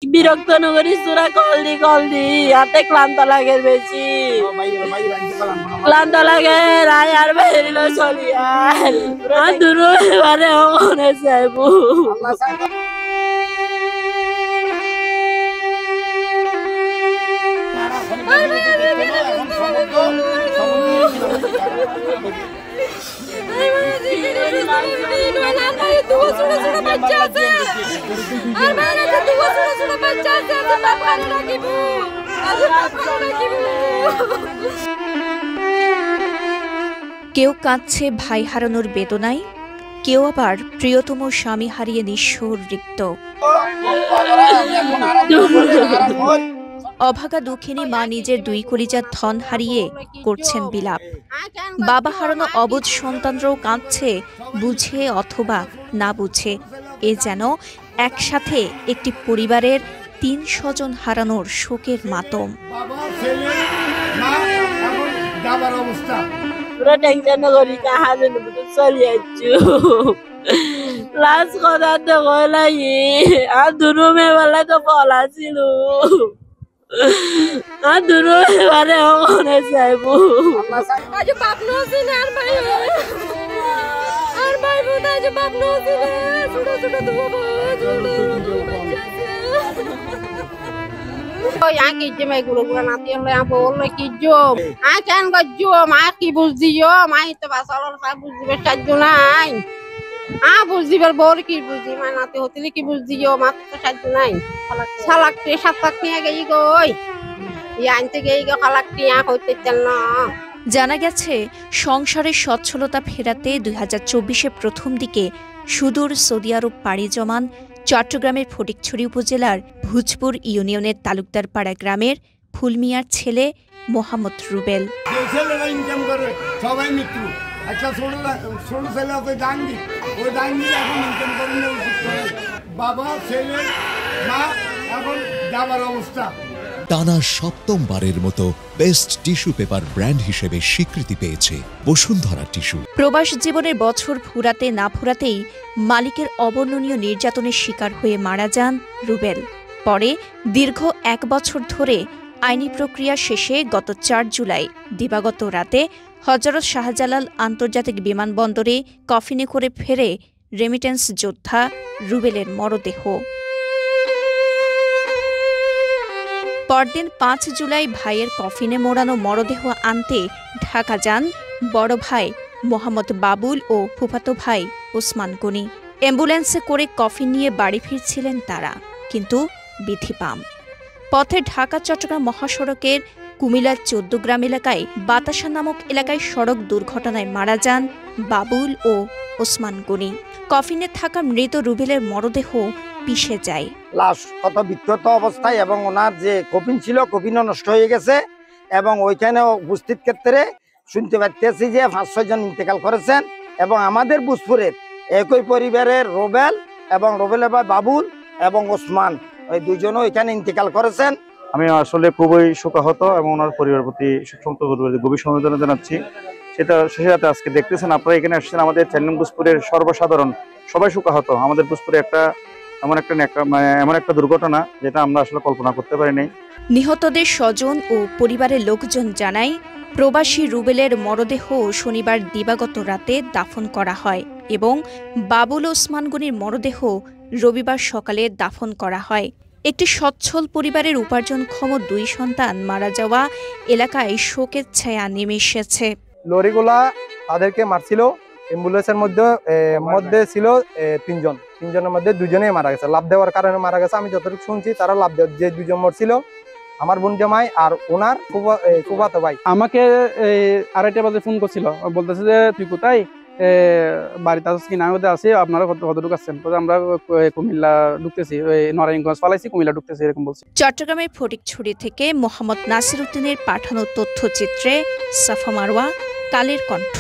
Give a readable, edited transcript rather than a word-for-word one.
বিরক্ত নগরী চূড়া কলদি হাতে ক্লান্ত লাগে বেশি ক্লান্ত লাগে রায় আর বেরিল চলি আর দূর এবারে মনে চাইবো কেউ কাঁদছে ভাই হারানোর বেদনায়, কেউ আবার প্রিয়তম স্বামী হারিয়ে নিঃস্বর রিক্ত। অভাগা দুঃখিনী মা নিজের দুই কলিজার ধন হারিয়ে করছেন বিলাপ। বাবা হারানো অবুঝ সন্তানরাও কাঁদছে, বুঝে অথবা না বুঝে। এ যেন একসাথে একটি পরিবারের ৩ স্বজন হারানোর শোকের মাতম। লাস্ট কথা তো কইলাই আর দুরুমে বেলা তো পলা ছিল আর দুরু এবারে মনে চাইবো আজ বাপ নছিল আর ভাই বোধ আজ বাপ নছিল ছোট ছোট দুবো কি জমে গুলো গুলো নাতি হলো বললো কি জম কেন গো মা কি বুঝদিও মাই তো বাসাল বুঝদিবে সাহায্য নাই বুঝদিবার বল কি বুঝদি মা নাতি হতিলে কি বুঝদিও মা তো সাহায্য নাই শালাকটি সাতাক নিয়ে গেই গই আনতে গেই গো শালাকটি হইতে চাল না। জানা গেছে সংসারের সচ্ছলতা ফেরাতে 2024-এর প্রথম দিকে সুদূর সৌদি আরব পাড়ি জমান চট্টগ্রামের ফটিকছড়ি উপজেলার ভুজপুর ইউনিয়নের তালুকদারপাড়া গ্রামের ফুলমিয়ার ছেলে মোহাম্মদ রুবেল। টানা ৭ম-বারের মতো বেস্ট টিস্যু পেপার ব্র্যান্ড হিসেবে স্বীকৃতি পেয়েছে বসুন্ধরা টিস্যু। প্রবাস জীবনের বছর ফুরাতে না ফুরাতেই মালিকের অবর্ণনীয় নির্যাতনের শিকার হয়ে মারা যান রুবেল। পরে দীর্ঘ ১ বছর ধরে আইনি প্রক্রিয়া শেষে গত ৪ জুলাই দিবাগত রাতে হযরত শাহজালাল আন্তর্জাতিক বিমানবন্দরে কফিনে করে ফেরে রেমিটেন্স যোদ্ধা রুবেলের মরদেহ। পরদিন ৫ জুলাই ভাইয়ের কফিনে মোড়ানো মরদেহ আনতে ঢাকা যান বড় ভাই মোহাম্মদ বাবুল ও ফুফাতো ভাই ওসমান গনি। অ্যাম্বুলেন্সে করে কফিন নিয়ে বাড়ি ফিরছিলেন তারা, কিন্তু বিধিপাম পথে ঢাকা চট্টগ্রাম মহাসড়কের কুমিল্লার ১৪ গ্রাম এলাকায় বাতাসা নামক এলাকায় সড়ক দুর্ঘটনায় মারা যান বাবুল ও ওসমান গনি। কফিনে থাকা মৃত রুবেলের মরদেহ পিষে যায়। লাশ কত বিক্ষত অবস্থায় এবং ওনার যে কফিন ছিল কফিনও নষ্ট হয়ে গেছে এবং ওইখানে উপস্থিত ক্ষেত্রে শুনতে পাচ্ছি যে ৫-৬ জন ইন্তেকাল করেছেন এবং আমাদের ভুজপুরের একই পরিবারের রুবেল এবং রুবেলের ভাই বাবুল এবং ওসমান ওই দুইজনও এখানে ইন্তেকাল করেছেন। আমি আসলে খুবই শোকাহত এবং ওনার পরিবারের প্রতি গভীর সমবেদনা জানাচ্ছি। সেটা শেষে আজকে দেখতেছেন আপনারা এখানে আসছেন, আমাদের ভুজপুরের সর্বসাধারণ সবাই শোকাহত। আমাদের ভুজপুরে এমন একটা দুর্ঘটনা যেটা আমরা আসলে কল্পনা করতে পারি নাই। নিহতদের স্বজন ও পরিবারের লোকজন জানায় প্রবাসী রুবেলের মরদেহ শনিবার দিবাগত রাতে দাফন করা হয় এবং বাবুল ওসমান গনির মরদেহ রবিবার সকালে দাফন করা হয়। একটি সচ্ছল পরিবারের উপার্জনক্ষম ২ সন্তান মারা যাওয়া এলাকায় শোকের ছায়া নেমে এসেছে। লরিগুলা তাদেরকে মারছিল, অ্যাম্বুলেন্সের মধ্যে ছিল ৩ জন, ৩ জনের মধ্যে 2 জনেই মারা গেছে। লাভ দেওয়ার কারণে মারা গেছে। আমি যতটুকু শুনছি তারা লাভ দেওয়ার যে 2 জন মরছিল আমার বোন জামাই আর ওনার ফুফাতো ভাই। আমাকে ২:৩০ বাজে ফোন করছিল, বলতেছে যে তুই কোথায়, বাড়িতে আসছিস কিনা? আছি, আপনারা কতটুকু আসছেন? আমরা কুমিল্লা ঢুকতেছি, নারায়ণগঞ্জ পালাইছি, কুমিল্লা ঢুকতেছি, এরকম বলছি। চট্টগ্রামের ফটিকছড়ি থেকে মোহাম্মদ নাসির উদ্দিনের পাঠানো তথ্যচিত্রে সাফা মারওয়া, কালের কণ্ঠ।